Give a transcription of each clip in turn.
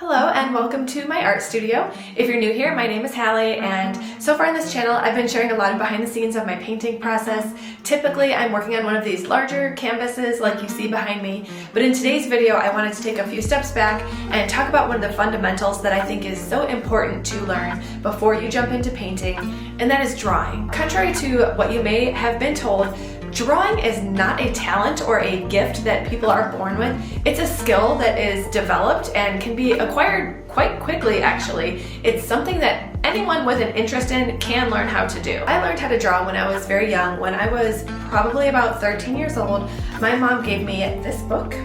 Hello and welcome to my art studio. If you're new here, my name is Halley, and so far on this channel I've been sharing a lot of behind the scenes of my painting process. Typically I'm working on one of these larger canvases like you see behind me, but in today's video I wanted to take a few steps back and talk about one of the fundamentals that I think is so important to learn before you jump into painting, and that is drawing. Contrary to what you may have been told, drawing is not a talent or a gift that people are born with. It's a skill that is developed and can be acquired quite quickly, actually. It's something that anyone with an interest in can learn how to do. I learned how to draw when I was very young. When I was probably about 13 years old, my mom gave me this book.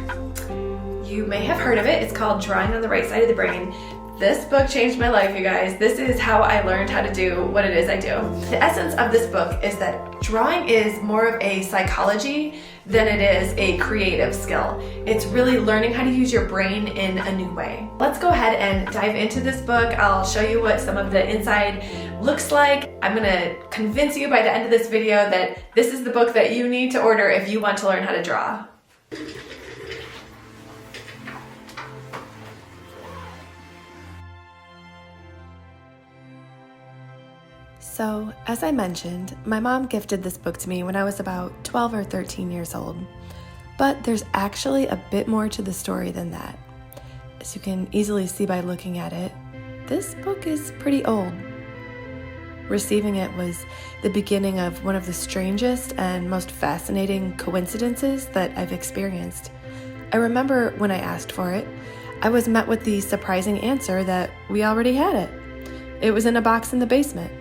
You may have heard of it. It's called Drawing on the Right Side of the Brain. This book changed my life, you guys. This is how I learned how to do what it is I do. The essence of this book is that drawing is more of a psychology than it is a creative skill. It's really learning how to use your brain in a new way. Let's go ahead and dive into this book. I'll show you what some of the inside looks like. I'm gonna convince you by the end of this video that this is the book that you need to order if you want to learn how to draw. So, as I mentioned, my mom gifted this book to me when I was about 12 or 13 years old. But there's actually a bit more to the story than that. As you can easily see by looking at it, this book is pretty old. Receiving it was the beginning of one of the strangest and most fascinating coincidences that I've experienced. I remember when I asked for it, I was met with the surprising answer that we already had it. It was in a box in the basement.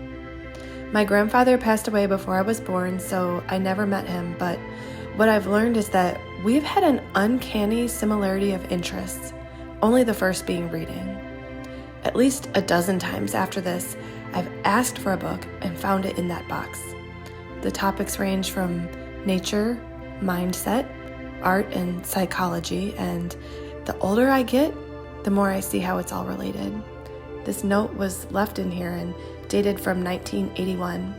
My grandfather passed away before I was born, so I never met him, but what I've learned is that we've had an uncanny similarity of interests, only the first being reading. At least a dozen times after this, I've asked for a book and found it in that box. The topics range from nature, mindset, art, and psychology, and the older I get, the more I see how it's all related. This note was left in here and dated from 1981.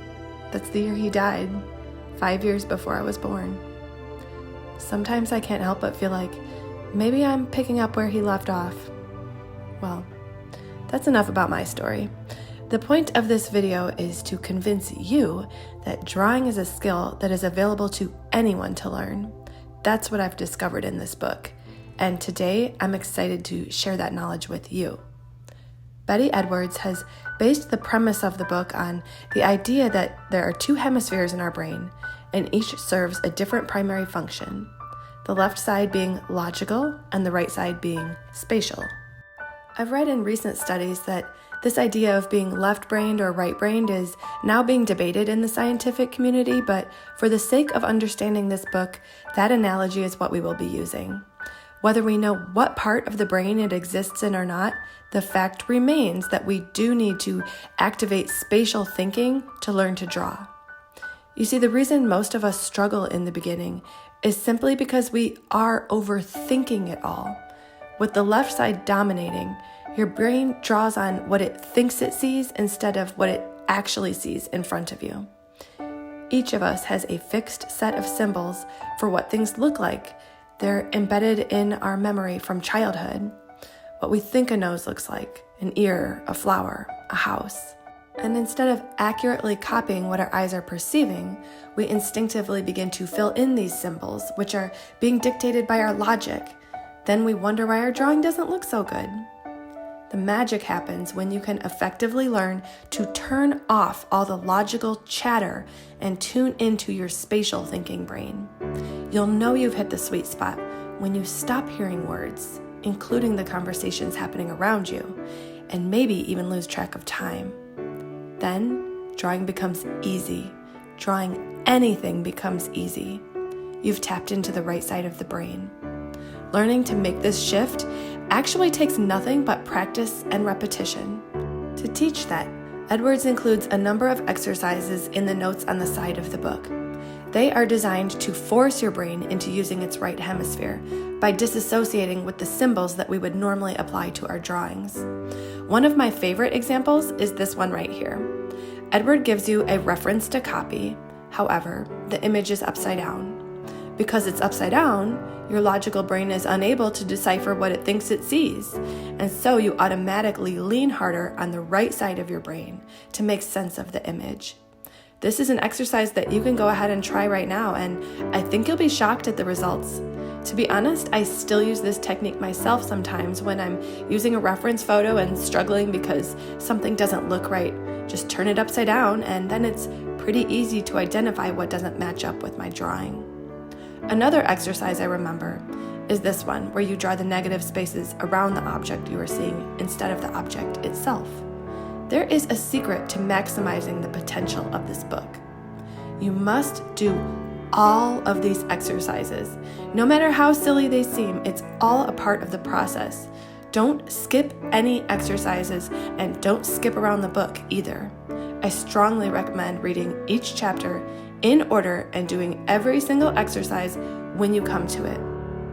That's the year he died, 5 years before I was born. Sometimes I can't help but feel like maybe I'm picking up where he left off. Well, that's enough about my story. The point of this video is to convince you that drawing is a skill that is available to anyone to learn. That's what I've discovered in this book, and today I'm excited to share that knowledge with you. Betty Edwards has based the premise of the book on the idea that there are two hemispheres in our brain, and each serves a different primary function, the left side being logical and the right side being spatial. I've read in recent studies that this idea of being left-brained or right-brained is now being debated in the scientific community, but for the sake of understanding this book, that analogy is what we will be using. Whether we know what part of the brain it exists in or not, the fact remains that we do need to activate spatial thinking to learn to draw. You see, the reason most of us struggle in the beginning is simply because we are overthinking it all. With the left side dominating, your brain draws on what it thinks it sees instead of what it actually sees in front of you. Each of us has a fixed set of symbols for what things look like. They're embedded in our memory from childhood. What we think a nose looks like, an ear, a flower, a house. And instead of accurately copying what our eyes are perceiving, we instinctively begin to fill in these symbols, which are being dictated by our logic. Then we wonder why our drawing doesn't look so good. The magic happens when you can effectively learn to turn off all the logical chatter and tune into your spatial thinking brain. You'll know you've hit the sweet spot when you stop hearing words, including the conversations happening around you, and maybe even lose track of time. Then, drawing becomes easy. Drawing anything becomes easy. You've tapped into the right side of the brain. Learning to make this shift actually takes nothing but practice and repetition. To teach that, Edwards includes a number of exercises in the notes on the side of the book. They are designed to force your brain into using its right hemisphere by disassociating with the symbols that we would normally apply to our drawings. One of my favorite examples is this one right here. Edward gives you a reference to copy. However, the image is upside down. Because it's upside down, your logical brain is unable to decipher what it thinks it sees, and so you automatically lean harder on the right side of your brain to make sense of the image. This is an exercise that you can go ahead and try right now, and I think you'll be shocked at the results. To be honest, I still use this technique myself sometimes when I'm using a reference photo and struggling because something doesn't look right. Just turn it upside down, and then it's pretty easy to identify what doesn't match up with my drawing. Another exercise I remember is this one, where you draw the negative spaces around the object you are seeing instead of the object itself. There is a secret to maximizing the potential of this book. You must do all of these exercises. No matter how silly they seem, it's all a part of the process. Don't skip any exercises, and don't skip around the book either. I strongly recommend reading each chapter in order and doing every single exercise when you come to it.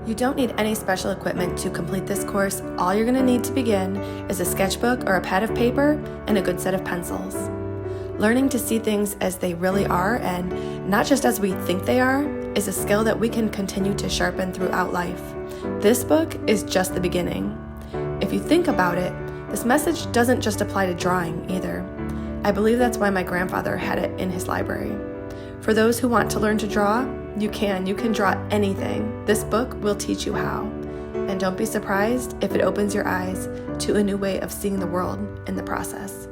You don't need any special equipment to complete this course. All you're going to need to begin is a sketchbook or a pad of paper and a good set of pencils. Learning to see things as they really are and not just as we think they are is a skill that we can continue to sharpen throughout life. This book is just the beginning. If you think about it, this message doesn't just apply to drawing either. I believe that's why my grandfather had it in his library. For those who want to learn to draw, you can draw anything. This book will teach you how. And don't be surprised if it opens your eyes to a new way of seeing the world in the process.